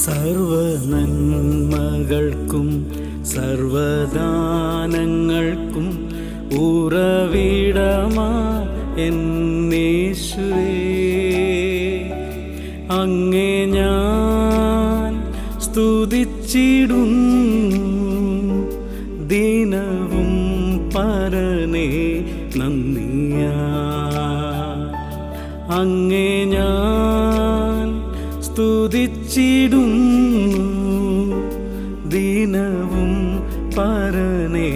സർവനന്മകൾക്കും സർവദാനങ്ങൾക്കും ഉറവിടമാ എന്നേശുവേ, അങ്ങേ ഞാൻ സ്തുതിച്ചിടുന്നു ദിനവും പരനേ നന്ദിയാ. അങ്ങേ ഞാൻ സ്തുതിച്ചിടുന്നു ദിനവും പരനേ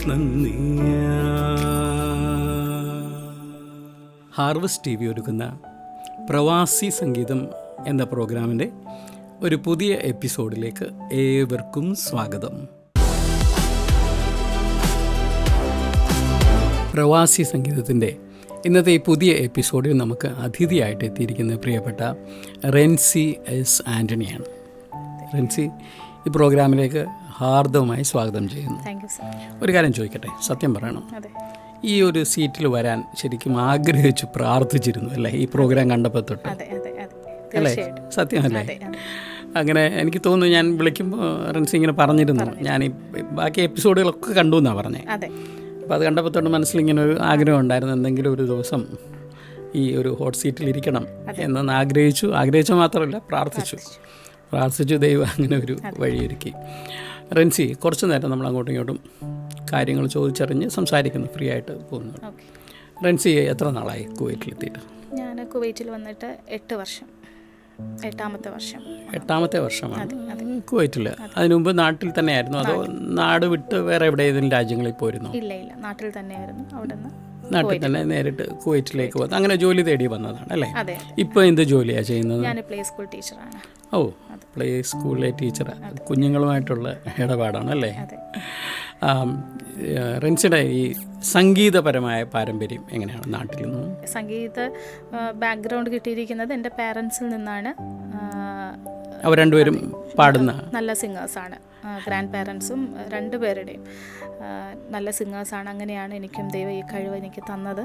നന്ദിയാ. ഹാർവസ്റ്റ് TV ഒരുക്കുന്ന പ്രവാസി സംഗീതം എന്ന പ്രോഗ്രാമിൻ്റെ ഒരു പുതിയ എപ്പിസോഡിലേക്ക് ഏവർക്കും സ്വാഗതം. പ്രവാസി സംഗീതത്തിൻ്റെ ഇന്നത്തെ ഈ പുതിയ എപ്പിസോഡിൽ നമുക്ക് അതിഥിയായിട്ട് എത്തിയിരിക്കുന്ന പ്രിയപ്പെട്ട റെൻസി എസ് ആൻ്റണിയാണ്. റെൻസി, ഈ പ്രോഗ്രാമിലേക്ക് ഹാർദവമായി സ്വാഗതം ചെയ്യുന്നു. ഒരു കാര്യം ചോദിക്കട്ടെ, സത്യം പറയണം, ഈ ഒരു സീറ്റിൽ വരാൻ ശരിക്കും ആഗ്രഹിച്ചു പ്രാർത്ഥിച്ചിരുന്നു അല്ലേ ഈ പ്രോഗ്രാം കണ്ടപ്പോൾ തൊട്ട്? അല്ലേ, സത്യമല്ലേ? അങ്ങനെ എനിക്ക് തോന്നുന്നു, ഞാൻ വിളിക്കുമ്പോൾ റെൻസി ഇങ്ങനെ പറഞ്ഞിരുന്നു, ഞാൻ ഈ ബാക്കി എപ്പിസോഡുകളൊക്കെ കണ്ടു എന്നാണ് പറഞ്ഞത്. അപ്പോൾ അത് കണ്ടപ്പോൾ തൊട്ട് മനസ്സിലിങ്ങനെ ഒരു ആഗ്രഹം ഉണ്ടായിരുന്നു, എന്തെങ്കിലും ഒരു ദിവസം ഈ ഒരു ഹോട്ട് സീറ്റിലിരിക്കണം എന്നൊന്ന് ആഗ്രഹിച്ചു മാത്രമല്ല പ്രാർത്ഥിച്ചു. ദൈവം അങ്ങനെ ഒരു വഴിയൊരുക്കി. റെൻസി, കുറച്ച് നേരം നമ്മൾ അങ്ങോട്ടും ഇങ്ങോട്ടും കാര്യങ്ങൾ ചോദിച്ചറിഞ്ഞ് സംസാരിക്കുന്നു, ഫ്രീ ആയിട്ട് പോകുന്നു. റെൻസി, എത്ര നാളായി കുവൈറ്റിലെത്തിയിട്ട്? ഞാൻ കുവൈറ്റിൽ വന്നിട്ട് 8 വർഷം, 8ാമത്തെ വർഷമാണ് കുവൈറ്റിൽ. അതിനു മുമ്പ് നാട്ടിൽ തന്നെയായിരുന്നു, അതോ നാട് വിട്ട് വേറെ എവിടെ ഏതെങ്കിലും രാജ്യങ്ങളിൽ പോയിരുന്നോ? ഇല്ല, നാട്ടിൽ തന്നെയായിരുന്നു. നാട്ടിൽ തന്നെ നേരിട്ട് കുവൈറ്റിലേക്ക് പോകുന്നത്, അങ്ങനെ ജോലി തേടി വന്നതാണ് അല്ലേ? ഇപ്പോൾ എന്ത് ജോലിയാണ് ചെയ്യുന്നത്? ഞാൻ പ്ലേ സ്കൂൾ ടീച്ചറാണ്. ഓ, പ്ലേ സ്കൂളിലെ ടീച്ചർ, കുഞ്ഞുങ്ങളുമായിട്ടുള്ള ഇടപാടാണ് അല്ലേ? റെൻസിയുടെ ഈ സംഗീതപരമായ പാരമ്പര്യം എങ്ങനെയാണ് നാട്ടിൽ നിന്നും? സംഗീത ബാക്ക്ഗ്രൗണ്ട് കിട്ടിയിരിക്കുന്നത് എൻ്റെ പാരൻസിൽ നിന്നാണ്. അവർ രണ്ടുപേരും പാടുന്ന നല്ല സിംഗേഴ്സാണ്. ഗ്രാൻഡ് പാരൻസും രണ്ടുപേരുടെയും നല്ല സിംഗേഴ്സാണ്. അങ്ങനെയാണ് എനിക്കും ദൈവം ഈ കഴിവ് എനിക്ക് തന്നത്.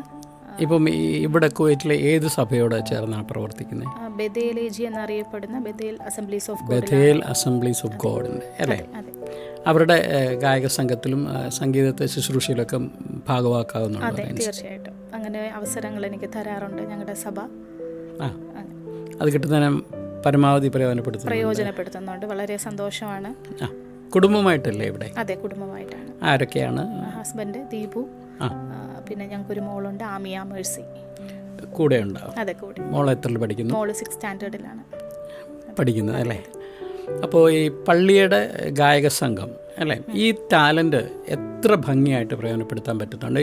ഇപ്പം ഇവിടെ കുവൈറ്റിലെ ഏത് സഭയോട് ചേർന്നാണ് പ്രവർത്തിക്കുന്നത്? ബഥേൽ AG എന്നറിയപ്പെടുന്ന ബഥേൽ അസംബ്ലീസ് ഓഫ് ഗോഡിൻ്റെ അല്ലേ? അവരുടെ ഗായക സംഘത്തിലും സംഗീതത്തെ ശുശ്രൂഷയിലൊക്കെ ഭാഗമാക്കാവുന്നുണ്ട്? അതെ, തീർച്ചയായിട്ടും. അങ്ങനെ അവസരങ്ങൾ എനിക്ക് തരാറുണ്ട് ഞങ്ങളുടെ സഭ. അത് കിട്ടുന്നതിന് പരമാവധി പ്രയോജനപ്പെടുത്തുന്നുണ്ട്. വളരെ സന്തോഷമാണ്. കുടുംബമായിട്ടല്ലേ ഇവിടെ? അതെ, കുടുംബമായിട്ടാണ്. ആരൊക്കെയാണ്? ഹസ്ബൻഡ് ദീപു, പിന്നെ ഞങ്ങൾക്കൊരു മോളുണ്ട്, ആമിയ മേഴ്സി, കൂടെ ഉണ്ടാവും. അതെ, കൂടെ. മോൾ എത്രയിൽ പഠിക്കുന്നു? മോള് 6th സ്റ്റാൻഡേർഡിലാണ് പഠിക്കുന്നത് അല്ലേ? അപ്പോൾ ഈ പള്ളിയുടെ ഗായക സംഘം അല്ലേ, ഈ ടാലൻറ്റ് എത്ര ഭംഗിയായിട്ട് പ്രയോജനപ്പെടുത്താൻ പറ്റുന്നുണ്ട്?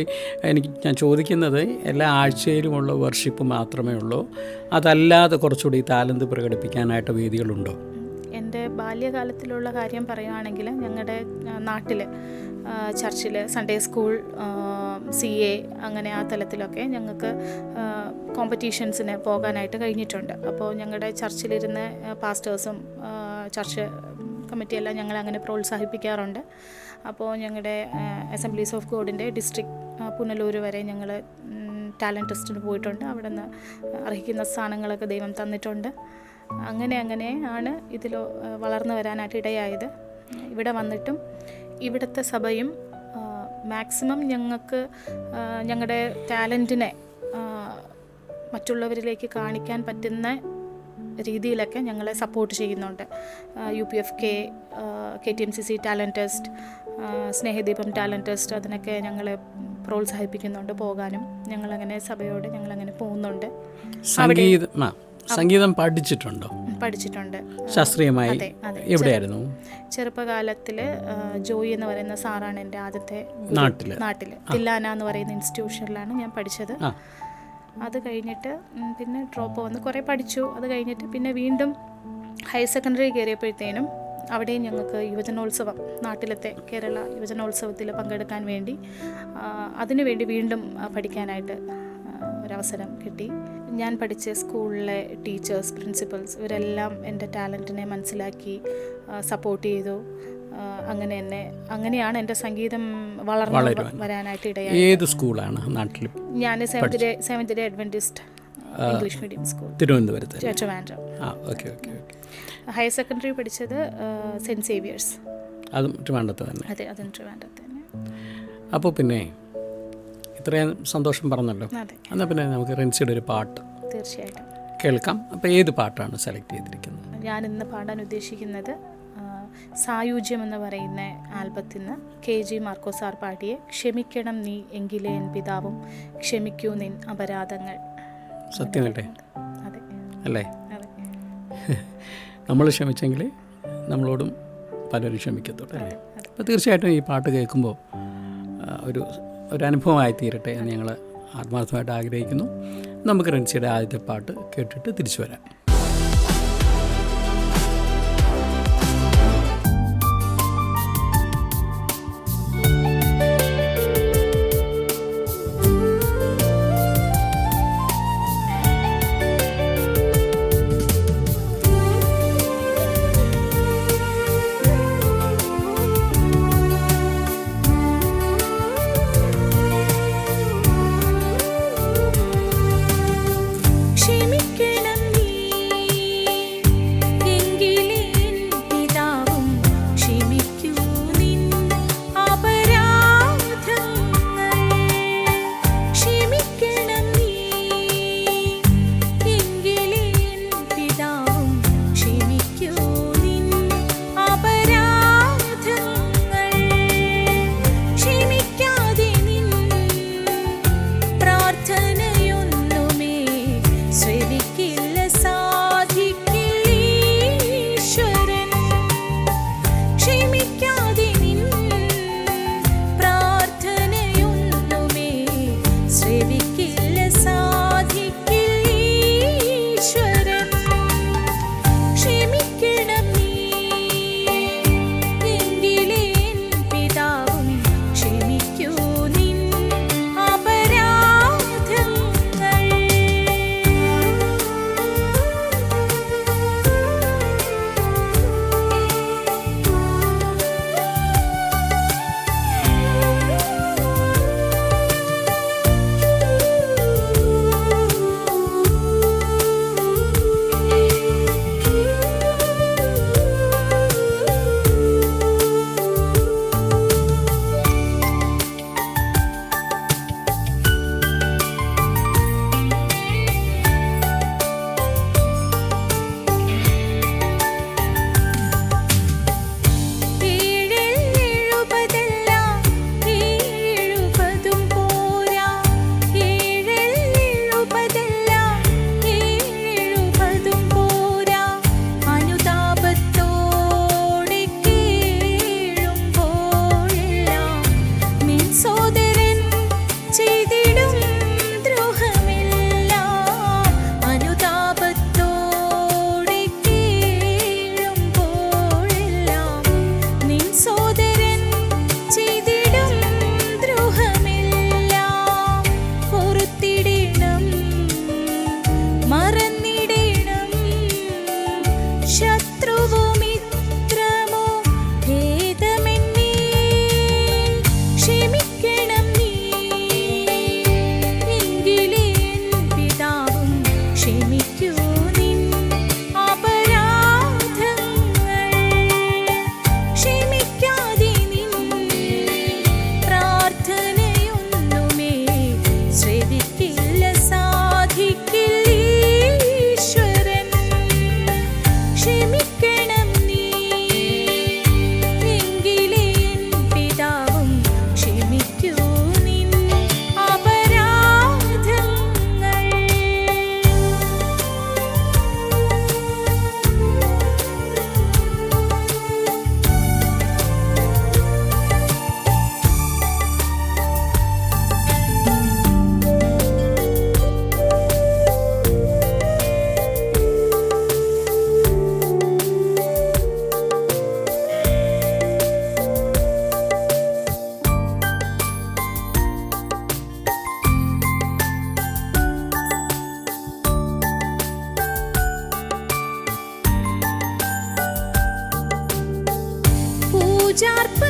ഞാൻ ചോദിക്കുന്നത്, എല്ലാ ആഴ്ചയിലുമുള്ള വർഷിപ്പ് മാത്രമേ ഉള്ളൂ, അതല്ലാതെ കുറച്ചുകൂടി ഈ ടാലൻറ്റ് പ്രകടിപ്പിക്കാനായിട്ട് വേദികളുണ്ടോ? എൻ്റെ ബാല്യകാലത്തിലുള്ള കാര്യം പറയുകയാണെങ്കിൽ, ഞങ്ങളുടെ നാട്ടിൽ ചർച്ചിൽ സൺഡേ സ്കൂൾ, CA അങ്ങനെ ആ തലത്തിലൊക്കെ ഞങ്ങൾക്ക് കോമ്പറ്റീഷൻസിന് പോകാനായിട്ട് കഴിഞ്ഞിട്ടുണ്ട്. അപ്പോൾ ഞങ്ങളുടെ ചർച്ചിലിരുന്ന് പാസ്റ്റേഴ്സും ചർച്ച് കമ്മിറ്റിയെല്ലാം ഞങ്ങളെ അങ്ങനെ പ്രോത്സാഹിപ്പിക്കാറുണ്ട്. അപ്പോൾ ഞങ്ങളുടെ അസംബ്ലീസ് ഓഫ് ഗോഡിൻ്റെ ഡിസ്ട്രിക്ട് പുനലൂർ വരെ ഞങ്ങൾ ടാലൻറ്റ് ടെസ്റ്റിന് പോയിട്ടുണ്ട്. അവിടെ നിന്ന് അർഹിക്കുന്ന സ്ഥാനങ്ങളൊക്കെ ദൈവം തന്നിട്ടുണ്ട്. അങ്ങനെ ആണ് ഇതിൽ വളർന്നു വരാനായിട്ട് ഇടയായത്. ഇവിടെ വന്നിട്ടും ഇവിടുത്തെ സഭയും മാക്സിമം ഞങ്ങൾക്ക് ഞങ്ങളുടെ ടാലൻറ്റിനെ മറ്റുള്ളവരിലേക്ക് കാണിക്കാൻ പറ്റുന്ന രീതിയിലൊക്കെ ഞങ്ങളെ സപ്പോർട്ട് ചെയ്യുന്നുണ്ട്. UPFK, KTMCC talent test, Snehadeepam talent test, അതിനൊക്കെ ഞങ്ങളെ പ്രോത്സാഹിപ്പിക്കുന്നുണ്ട് പോകാനും. ഞങ്ങളങ്ങനെ സഭയോട് ഞങ്ങളങ്ങനെ പോകുന്നുണ്ട്. സംഗീതം പഠിച്ചിട്ടുണ്ടോ? പഠിച്ചിട്ടുണ്ട്, ശാസ്ത്രീയമായി. എവിടെയായിരുന്നു? ചെറുപ്പകാലത്തിൽ ജോയി എന്ന് പറയുന്ന സാറാണ് എൻ്റെ ആദ്യത്തെ നാട്ടിൽ തില്ലാന എന്ന് പറയുന്ന ഇൻസ്റ്റിറ്റ്യൂഷനിലാണ് ഞാൻ പഠിച്ചത്. അത് കഴിഞ്ഞിട്ട് പിന്നെ ഡ്രോപ്പ് വന്ന് കുറേ പഠിച്ചു. അത് കഴിഞ്ഞിട്ട് പിന്നെ വീണ്ടും ഹയർ സെക്കൻഡറി കയറിയപ്പോഴത്തേനും അവിടെയും ഞങ്ങൾക്ക് യുവജനോത്സവം, നാട്ടിലത്തെ കേരള യുവജനോത്സവത്തിൽ പങ്കെടുക്കാൻ വേണ്ടി അതിനുവേണ്ടി വീണ്ടും പഠിക്കാനായിട്ട് ഒരവസരം കിട്ടി. ഞാൻ പഠിച്ച സ്കൂളിലെ ടീച്ചേഴ്സ്, പ്രിൻസിപ്പൽസ് ഇവരെല്ലാം എൻ്റെ ടാലൻറ്റിനെ മനസ്സിലാക്കി സപ്പോർട്ട് ചെയ്തു. അങ്ങനെയാണ് എൻ്റെ സംഗീതം വളർന്നു വരാനായിട്ട് ഇടയായത്. ഏത് സ്കൂളാണ് നാട്ടിൽ? ഞാൻ Seventh Day Adventist English medium school തിരുവനന്തപുരത്ത്. Trivandrum. Okay okay okay. Higher secondary പഠിച്ചത് സെൻറ്റ് സേവിയേഴ്സ്. അതും ട്രിവാൻഡ്രത്ത് തന്നെ? അതെ, അതും ട്രിവാൻഡ്രത്ത് തന്നെ. അപ്പോൾ പിന്നെ ഇത്രയും സന്തോഷം പറഞ്ഞല്ലോ. എന്നാൽ പിന്നെ നമുക്ക് റെൻസിയുടെ ഒരു പാട്ട് തീർച്ചയായിട്ടും കേൾക്കാം. അപ്പോൾ ഏത് പാട്ടാണ് സെലക്ട് ചെയ്തിരിക്കുന്നത്? ഞാൻ ഇന്ന് പാടാൻ ഉദ്ദേശിക്കുന്നത് സായുജ്യം എന്ന് പറയുന്ന ആൽബത്തിൽ നിന്ന് KG മാർക്കോ സാർ പാടിയ ക്ഷമിക്കണം നീ എങ്കിലേ എൻ പിതാവും ക്ഷമിക്കൂ നിൻ അപരാധങ്ങൾ. സത്യമല്ലേ? അതെ അല്ലേ? അതെ. നമ്മൾ ക്ഷമിച്ചെങ്കിൽ നമ്മളോടും പലരും ക്ഷമിക്കത്തുള്ളൂ അല്ലേ? അപ്പോൾ തീർച്ചയായിട്ടും ഈ പാട്ട് കേൾക്കുമ്പോൾ ഒരു അനുഭവമായി തീരട്ടെ എന്ന് ഞങ്ങൾ ആത്മാർത്ഥമായിട്ട് ആഗ്രഹിക്കുന്നു. നമുക്ക് റെൻസിയുടെ ആദ്യത്തെ പാട്ട് കേട്ടിട്ട് തിരിച്ചു വരാം. ക്ഷമിക്കണം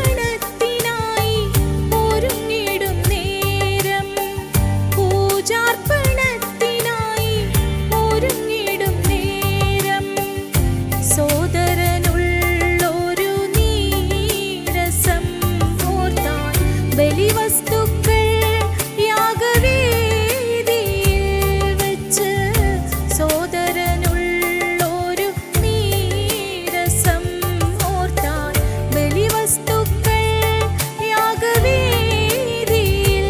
പൂജാർപ്പണത്തിനായി ഒരുങ്ങിടും നേരം, പൂജാർപ്പണത്തിനായി സോദരനുള്ളൊരു നീരസം ഓർത്താൽ ബലിവസ്തുക്കൾ യാഗവേദിയിൽ വെച്ച് സോദരനുള്ളൊരു നീരസം ഓർത്താൽ ബലിവസ്തുക്കൾ യാഗവേദിയിൽ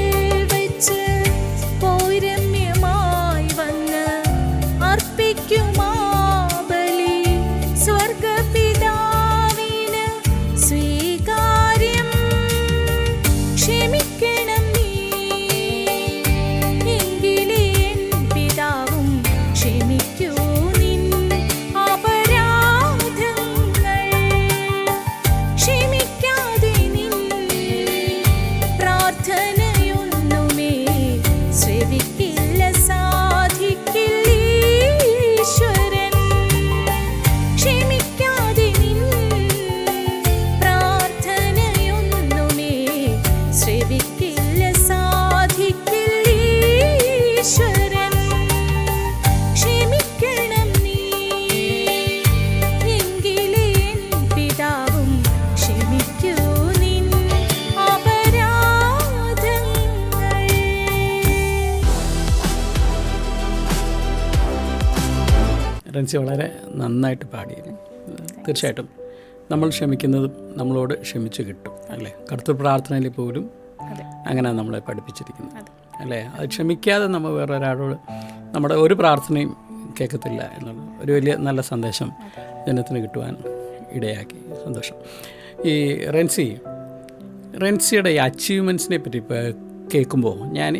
വെച്ച് പൗരമ്യമായി വന്ന് അർപ്പിക്കുമാ ബലി സ്വർഗപിതാവിന് സ്വീകാര്യം. ക്ഷമിക്കണം നീ, എങ്കിലേ എൻ പിതാവും ക്ഷമിക്കൂ നിൻ അപരാധങ്ങൾ. ക്ഷമിക്കാതെ നിൻ പ്രാർത്ഥനയൊന്നുമേ ശ്രവിക്കില്ല, സാധിക്കില്ല ഈശ്വരൻ. ക്ഷമിക്കാതെ നിൻ പ്രാർത്ഥനയൊന്നുമേ ശ്രവിക്കില്ല, സാധിക്കില്ല ഈശ്വരൻ. ക്ഷമിക്കണം നീ, എങ്കിലേ എൻ പിതാവും ക്ഷമിക്കൂ നിൻ അപരാധങ്ങൾ. റൻസി വളരെ നന്നായിട്ട് പാടിയിരുന്നു. തീർച്ചയായിട്ടും നമ്മൾ ക്ഷമിക്കുന്നതും നമ്മളോട് ക്ഷമിച്ച് കിട്ടും അല്ലേ? കർത്തൃ പ്രാർത്ഥനയിൽ പോലും അങ്ങനെ നമ്മളെ പഠിപ്പിച്ചിരിക്കുന്നത് അല്ലേ? അത് ക്ഷമിക്കാതെ നമ്മൾ വേറെ ഒരാളോട് നമ്മുടെ ഒരു പ്രാർത്ഥനയും കേൾക്കത്തില്ല എന്നുള്ളത് ഒരു വലിയ നല്ല സന്ദേശം ജനത്തിന് കിട്ടുവാൻ ഇടയാക്കി. സന്തോഷം. ഈ റെൻസിയുടെ ഈ അച്ചീവ്മെൻറ്റ്സിനെ പറ്റി ഇപ്പോൾ കേൾക്കുമ്പോൾ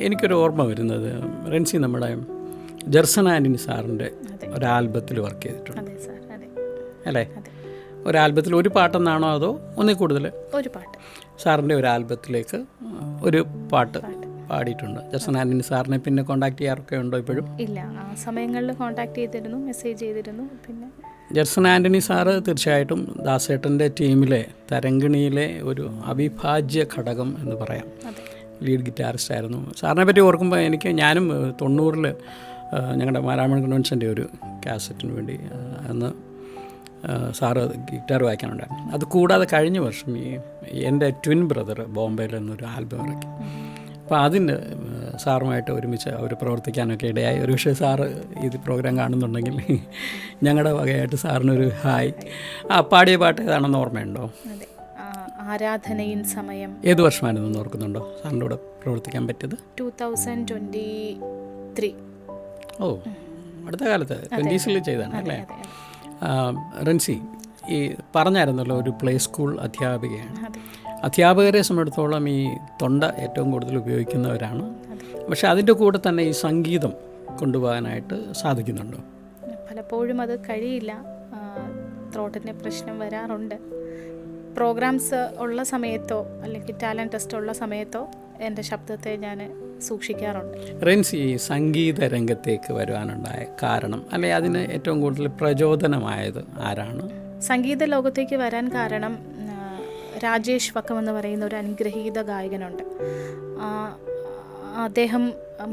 എനിക്കൊരു ഓർമ്മ വരുന്നത്, റെൻസി നമ്മുടെ ജെർസൺ ആൻ്റണി സാറിൻ്റെ ഒരു ആൽബത്തിൽ വർക്ക് ചെയ്തിട്ടുണ്ട് അതെ സാർ, അതെ അല്ലേ? ഒരു ആൽബത്തിൽ ഒരു പാട്ടെന്നാണോ അതോ ഒന്നിൽ കൂടുതൽ? ഒരു പാട്ട് സാറിൻ്റെ ഒരു ആൽബത്തിലേക്ക് ഒരു പാട്ട് പാടിയിട്ടുണ്ട്. ജെർസൺ ആൻ്റണി സാറിനെ പിന്നെ കോൺടാക്ട് ചെയ്യാറൊക്കെ ഉണ്ടോ ഇപ്പോഴും? ഇല്ല, ആ സമയങ്ങളിൽ കോൺടാക്ട് ചെയ്തിരുന്നു, മെസ്സേജ് ചെയ്തിരുന്നു. പിന്നെ ജെർസൺ ആൻ്റണി സാറ് തീർച്ചയായിട്ടും ദാസേട്ടൻ്റെ ടീമിലെ തരങ്കിണിയിലെ ഒരു അവിഭാജ്യ ഘടകം എന്ന് പറയാം. ലീഡ് ഗിറ്റാറിസ്റ്റ് ആയിരുന്നു. സാറിനെ പറ്റി ഓർക്കുമ്പോൾ ഞാനും 90-ൽ ഞങ്ങളുടെ മാരാമൺ കൺവെൻഷൻ്റെ ഒരു കാസറ്റിന് വേണ്ടി അന്ന് സാറ് ഗിറ്റാർ വായിക്കാനുണ്ടായിരുന്നു. അത് കൂടാതെ കഴിഞ്ഞ വർഷം എൻ്റെ ട്വിൻ ബ്രദർ ബോംബെയിൽ നിന്നൊരു ആൽബം ഇറക്കി. അപ്പോൾ അതിന് സാറുമായിട്ട് ഒരുമിച്ച് അവർ പ്രവർത്തിക്കാനൊക്കെ ഇടയായി. ഒരു പക്ഷേ സാറ് ഇത് പ്രോഗ്രാം കാണുന്നുണ്ടെങ്കിൽ ഞങ്ങളുടെ വകയായിട്ട് സാറിനൊരു ഹായ്. പാടിയ പാട്ട് ഏതാണെന്ന് ഓർമ്മയുണ്ടോ? ആരാധനയിൻ സമയം. ഏത് വർഷമായിരുന്നു ഓർക്കുന്നുണ്ടോ സാറിൻ്റെ കൂടെ പ്രവർത്തിക്കാൻ പറ്റിയത്? 2023. ഓ, അടുത്ത കാലത്ത് 20s ചെയ്താണ് അല്ലേ? റെൻസി ഈ പറഞ്ഞായിരുന്നല്ലോ ഒരു പ്ലേ സ്കൂൾ അധ്യാപികയാണ്. അധ്യാപകരെ സംബന്ധിച്ചിടത്തോളം ഈ തൊണ്ട ഏറ്റവും കൂടുതൽ ഉപയോഗിക്കുന്നവരാണ്. പക്ഷെ അതിൻ്റെ കൂടെ തന്നെ ഈ സംഗീതം കൊണ്ടുപോകാനായിട്ട് സാധിക്കുന്നുണ്ടോ? പലപ്പോഴും അത് കഴിയില്ല, ത്രോട്ടിൻ്റെ പ്രശ്നം വരാറുണ്ട്. പ്രോഗ്രാംസ് ഉള്ള സമയത്തോ അല്ലെങ്കിൽ ടാലൻറ്റ് ടെസ്റ്റ് ഉള്ള സമയത്തോ എൻ്റെ ശബ്ദത്തെ ഞാൻ സൂക്ഷിക്കാറുണ്ട്. റെൻസി ഈ സംഗീത രംഗത്തേക്ക് വരുവാനുണ്ടായ കാരണം അല്ലെങ്കിൽ അതിന് ഏറ്റവും കൂടുതൽ പ്രചോദനമായത് ആരാണ്? സംഗീത ലോകത്തേക്ക് വരാൻ കാരണം രാജേഷ് വക്കം എന്ന് പറയുന്ന ഒരു അനുഗ്രഹീത ഗായകനുണ്ട്. അദ്ദേഹം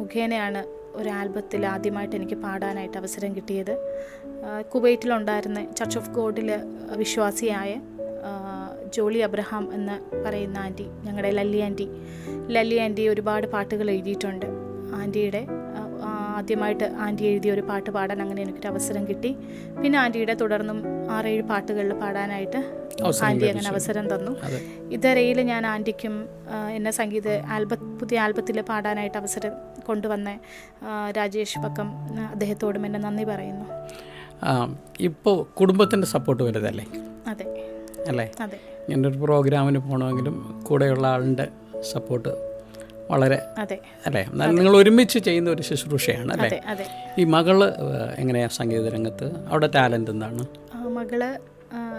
മുഖേനയാണ് ഒരു ആൽബത്തിൽ ആദ്യമായിട്ട് എനിക്ക് പാടാനായിട്ട് അവസരം കിട്ടിയത്. കുവൈറ്റിലുണ്ടായിരുന്ന ചർച്ച് ഓഫ് ഗോഡിൽ വിശ്വാസിയായ ജോളി അബ്രഹാം എന്ന് പറയുന്ന ആൻറ്റി, ഞങ്ങളുടെ ലല്ലി ആൻറ്റി ഒരുപാട് പാട്ടുകൾ എഴുതിയിട്ടുണ്ട്. ആൻറ്റിയുടെ ആദ്യമായിട്ട് ആൻറ്റി എഴുതിയ ഒരു പാട്ട് പാടാൻ അങ്ങനെ എനിക്കൊരു അവസരം കിട്ടി. പിന്നെ ആൻറ്റിയുടെ തുടർന്നും 6-7 പാട്ടുകളിൽ പാടാനായിട്ട് ആൻറ്റി അങ്ങനെ അവസരം തന്നു. ഇതരയിൽ ഞാൻ ആൻറ്റിക്കും എന്നെ പുതിയ ആൽബത്തിൽ പാടാനായിട്ട് അവസരം കൊണ്ടുവന്ന രാജേഷ് വക്കം അദ്ദേഹത്തോടും എന്നെ നന്ദി പറയുന്നു. ഇപ്പോൾ കുടുംബത്തിൻ്റെ സപ്പോർട്ട് വലുതല്ലേ? അതെ അല്ലേ? അതെ. ഇങ്ങനൊരു പ്രോഗ്രാമിന് പോകണമെങ്കിലും കൂടെയുള്ള ആളുടെ സപ്പോർട്ട് വളരെ അല്ലേ? നിങ്ങൾ ഒരുമിച്ച് ചെയ്യുന്ന ഒരു ശുശ്രൂഷയാണ് അല്ലേ? ഈ മകള് എങ്ങനെയാണ് സംഗീത രംഗത്ത്? അവിടെ ടാലൻ്റ് എന്താണ്? മകള്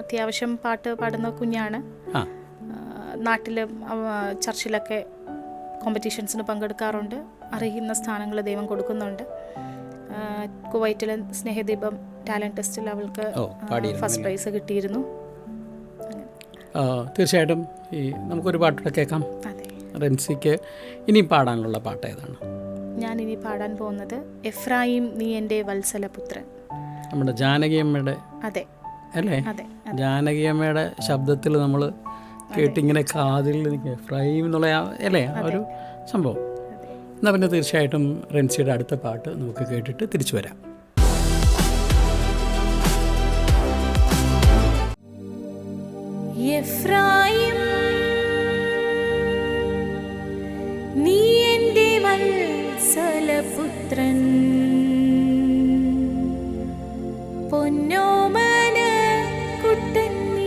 അത്യാവശ്യം പാട്ട് പാടുന്ന കുഞ്ഞാണ്. നാട്ടിൽ ചർച്ചിലൊക്കെ കോമ്പറ്റീഷൻസിന് പങ്കെടുക്കാറുണ്ട്. അറിയുന്ന സ്ഥാനങ്ങൾ ദൈവം കൊടുക്കുന്നുണ്ട്. കുവൈറ്റിലെ സ്നേഹദീപം ടാലൻറ്റ് ടെസ്റ്റിൽ അവൾക്ക് ഫസ്റ്റ് പ്രൈസ് കിട്ടിയിരുന്നു. തീർച്ചയായിട്ടും ഈ നമുക്കൊരു പാട്ടൂടെ കേൾക്കാം. റെൻസിക്ക് ഇനി പാടാനുള്ള പാട്ട് ഏതാണ്? ഞാൻ ഇനി പാടാൻ പോകുന്നത് എഫ്രായിം നീ എൻ്റെ വത്സലപുത്രൻ, നമ്മുടെ ജാനകിയമ്മയുടെ അല്ലേ? അതെ. ജാനകിയമ്മയുടെ ശബ്ദത്തിൽ നമ്മൾ കേട്ടിങ്ങനെ കാതിൽ നിൽക്കുക ഫ്രൈം എന്നുള്ള അല്ലേ ഒരു സംഭവം. എന്നാൽ പിന്നെ തീർച്ചയായിട്ടും റെൻസിയുടെ അടുത്ത പാട്ട് നമുക്ക് കേട്ടിട്ട് തിരിച്ചു വരാം. എഫ്രൈം നീ എൻ്റെ വത്സലപുത്രൻ, പൊന്നോമന കുട്ടൻ നീ.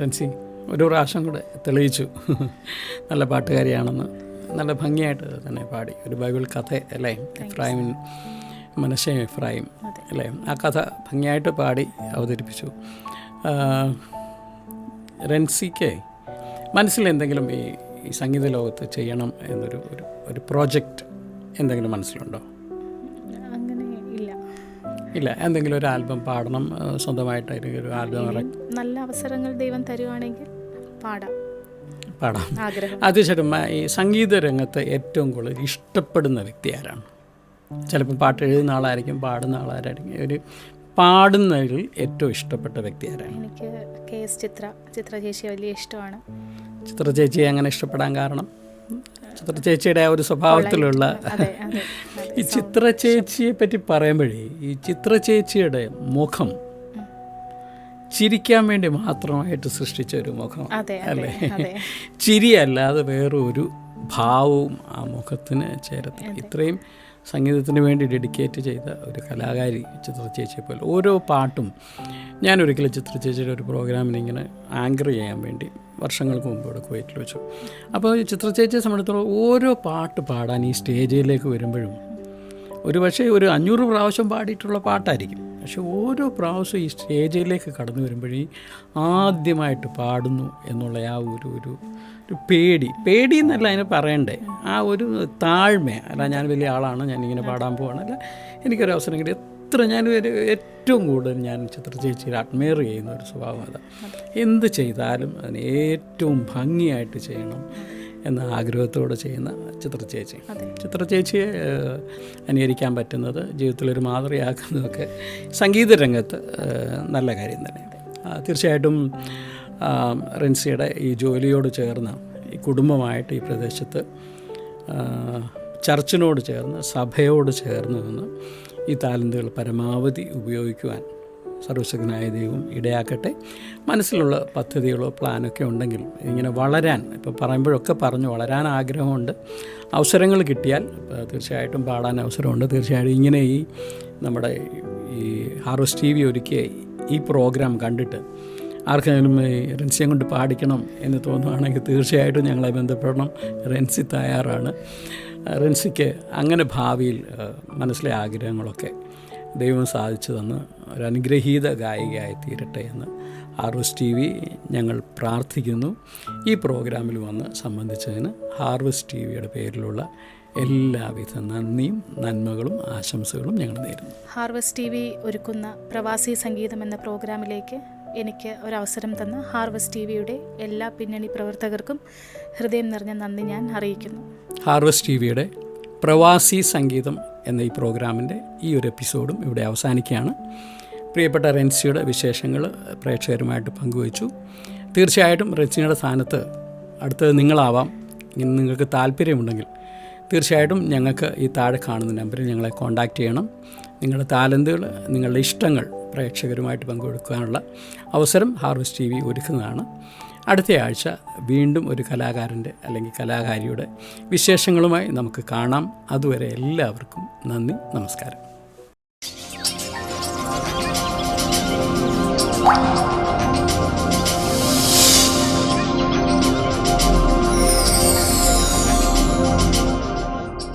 റെൻസി ഒരു പ്രാവശ്യം കൂടെ തെളിയിച്ചു നല്ല പാട്ടുകാരിയാണെന്ന്. നല്ല ഭംഗിയായിട്ട് തന്നെ പാടി. ഒരു ബൈബിൾ കഥ അല്ലേ, എഫ്രൈമിൻ, മനശ്ശെ എഫ്രൈം അല്ലേ, ആ കഥ ഭംഗിയായിട്ട് പാടി അവതരിപ്പിച്ചു. റെൻസിക്ക് മനസ്സിൽ എന്തെങ്കിലും ഈ സംഗീത ലോകത്ത് ചെയ്യണം എന്നൊരു ഒരു പ്രോജക്റ്റ് എന്തെങ്കിലും മനസ്സിലുണ്ടോ? അങ്ങനെ ഇല്ല. എന്തെങ്കിലും ഒരു ആൽബം പാടണം, സ്വന്തമായിട്ട് ഒരു ആൽബം നല്ല അവസരങ്ങൾ ദൈവം തരുവാണെങ്കിൽ പാടാം. തീർച്ചയായിട്ടും. ഈ സംഗീത രംഗത്ത് ഏറ്റവും കൂടുതൽ ഇഷ്ടപ്പെടുന്ന വ്യക്തി ആരാണ്? ചിലപ്പോൾ പാട്ട് എഴുതുന്ന ആളായിരിക്കും, പാടുന്ന ആളായിരിക്കും. ഒരു പാടുന്നതിൽ ഏറ്റവും ഇഷ്ടപ്പെട്ട വ്യക്തി ആരാണ്? എനിക്ക് KS ചിത്ര ചേച്ചി വലിയ ഇഷ്ടമാണ്. ചിത്ര ചേച്ചിയെ അങ്ങനെ ഇഷ്ടപ്പെടാൻ കാരണം ചിത്ര ചേച്ചിയുടെ ആ ഒരു സ്വഭാവത്തിലുള്ള ഈ ചിത്ര ചേച്ചിയെ പറ്റി പറയുമ്പോഴേ ഈ ചിത്ര ചേച്ചിയുടെ മുഖം ചിരിക്കാൻ വേണ്ടി മാത്രമായിട്ട് സൃഷ്ടിച്ച ഒരു മുഖം അല്ലേ? ചിരിയല്ലാതെ വേറൊരു ഭാവവും ആ മുഖത്തിന് ചേരത്തില്ല. ഇത്രയും സംഗീതത്തിന് വേണ്ടി ഡെഡിക്കേറ്റ് ചെയ്ത ഒരു കലാകാരി ചിത്ര ചേച്ചിയെ പോലെ. ഓരോ പാട്ടും ഞാനൊരിക്കലും ചിത്ര ചേച്ചിയുടെ ഒരു പ്രോഗ്രാമിന് ഇങ്ങനെ ആങ്കർ ചെയ്യാൻ വേണ്ടി വർഷങ്ങൾക്ക് മുമ്പ് ഇവിടെ കുവൈറ്റിൽ വെച്ചു. അപ്പോൾ ചിത്ര ചേച്ചിയെ സംബന്ധിച്ചിടത്തോളം ഓരോ പാട്ട് പാടാൻ ഈ സ്റ്റേജിലേക്ക് വരുമ്പോഴും ഒരു പക്ഷേ ഒരു 500 പ്രാവശ്യം പാടിയിട്ടുള്ള പാട്ടായിരിക്കും. പക്ഷെ ഓരോ പ്രാവശ്യം ഈ സ്റ്റേജിലേക്ക് കടന്നു വരുമ്പോഴേ ആദ്യമായിട്ട് പാടുന്നു എന്നുള്ള ആ ഒരു പേടി എന്നല്ല അതിനെ പറയണ്ടേ, ആ ഒരു താഴ്മ. അല്ല ഞാൻ വലിയ ആളാണ്, ഞാനിങ്ങനെ പാടാൻ പോവാണ്, അല്ല എനിക്കൊരു അവസരം കിട്ടി. ഏറ്റവും കൂടുതൽ ഞാൻ ചിത്ര ചേച്ചിയിൽ അഡ്മയർ ചെയ്യുന്ന ഒരു സ്വഭാവം അതാണ്. എന്ത് ചെയ്താലും അതിന് ഏറ്റവും ഭംഗിയായിട്ട് ചെയ്യണം എന്ന ആഗ്രഹത്തോടെ ചെയ്യുന്ന ചിത്ര ചേച്ചിയെ അനുകരിക്കാൻ പറ്റുന്നത്, ജീവിതത്തിലൊരു മാതൃകയാക്കുന്നതൊക്കെ സംഗീത രംഗത്ത് നല്ല കാര്യം തന്നെ. തീർച്ചയായിട്ടും റെൻസിയുടെ ഈ ജോലിയോട് ചേർന്ന് ഈ കുടുംബമായിട്ട് ഈ പ്രദേശത്ത് ചർച്ചിനോട് ചേർന്ന് സഭയോട് ചേർന്ന് നിന്ന് ഈ താലന്തുകൾ പരമാവധി ഉപയോഗിക്കുവാൻ സർവശക്തനായ ദൈവം ഇടയാക്കട്ടെ. മനസ്സിലുള്ള പദ്ധതികളോ പ്ലാനൊക്കെ ഉണ്ടെങ്കിൽ ഇങ്ങനെ വളരാൻ, ഇപ്പോൾ പറയുമ്പോഴൊക്കെ പറഞ്ഞു വളരാൻ ആഗ്രഹമുണ്ട്. അവസരങ്ങൾ കിട്ടിയാൽ തീർച്ചയായിട്ടും പാടാൻ അവസരമുണ്ട്. തീർച്ചയായിട്ടും ഇങ്ങനെ ഈ നമ്മുടെ ഈ ഹാർവസ്റ്റ് TV ഒരുക്കിയ ഈ പ്രോഗ്രാം കണ്ടിട്ട് ആർക്കെങ്കിലും റെൻസിയെ കൊണ്ട് പാടിക്കണം എന്ന് തോന്നുകയാണെങ്കിൽ തീർച്ചയായിട്ടും ഞങ്ങളെ ബന്ധപ്പെടണം. റെൻസി തയ്യാറാണ്. റെൻസിക്ക് അങ്ങനെ ഭാവിയിൽ മനസ്സിലെ ആഗ്രഹങ്ങളൊക്കെ ദൈവം സാധിച്ചു തന്ന് ഒരു അനുഗ്രഹീത ഗായികയായി തീരട്ടെ എന്ന് ഹാർവസ്റ്റ് TV ഞങ്ങൾ പ്രാർത്ഥിക്കുന്നു. ഈ പ്രോഗ്രാമിൽ വന്ന് സംബന്ധിച്ചതിന് ഹാർവസ്റ്റ് TVയുടെ പേരിലുള്ള എല്ലാവിധ നന്ദിയും നന്മകളും ആശംസകളും ഞങ്ങൾ നേരുന്നു. ഹാർവസ്റ്റ് TV ഒരുക്കുന്ന പ്രവാസി സംഗീതം എന്ന പ്രോഗ്രാമിലേക്ക് എനിക്ക് ഒരവസരം തന്ന ഹാർവസ്റ്റ് TVയുടെ എല്ലാ പിന്നണി പ്രവർത്തകർക്കും ഹൃദയം നിറഞ്ഞ നന്ദി ഞാൻ അറിയിക്കുന്നു. ഹാർവസ്റ്റ് TVയുടെ പ്രവാസി സംഗീതം എന്ന ഈ പ്രോഗ്രാമിൻ്റെ ഈ ഒരു എപ്പിസോഡും ഇവിടെ അവസാനിക്കുകയാണ്. പ്രിയപ്പെട്ട റെൻസിയുടെ വിശേഷങ്ങൾ പ്രേക്ഷകരുമായിട്ട് പങ്കുവച്ചു. തീർച്ചയായിട്ടും റെൻസിയുടെ സ്ഥാനത്ത് അടുത്തത് നിങ്ങളാവാം. ഇങ്ങനെ നിങ്ങൾക്ക് താല്പര്യമുണ്ടെങ്കിൽ തീർച്ചയായിട്ടും ഞങ്ങൾക്ക് ഈ താഴെ കാണുന്ന നമ്പറിൽ ഞങ്ങളെ കോൺടാക്റ്റ് ചെയ്യണം. നിങ്ങളുടെ താലന്തുകൾ, നിങ്ങളുടെ ഇഷ്ടങ്ങൾ പ്രേക്ഷകരുമായിട്ട് പങ്കുവെക്കാനുള്ള അവസരം ഹാർവസ്റ്റ് TV ഒരുക്കുന്നതാണ്. അടുത്ത ആഴ്ച വീണ്ടും ഒരു കലാകാരൻ്റെ അല്ലെങ്കിൽ കലാകാരിയുടെ വിശേഷങ്ങളുമായി നമുക്ക് കാണാം. അതുവരെ എല്ലാവർക്കും നന്ദി, നമസ്കാരം.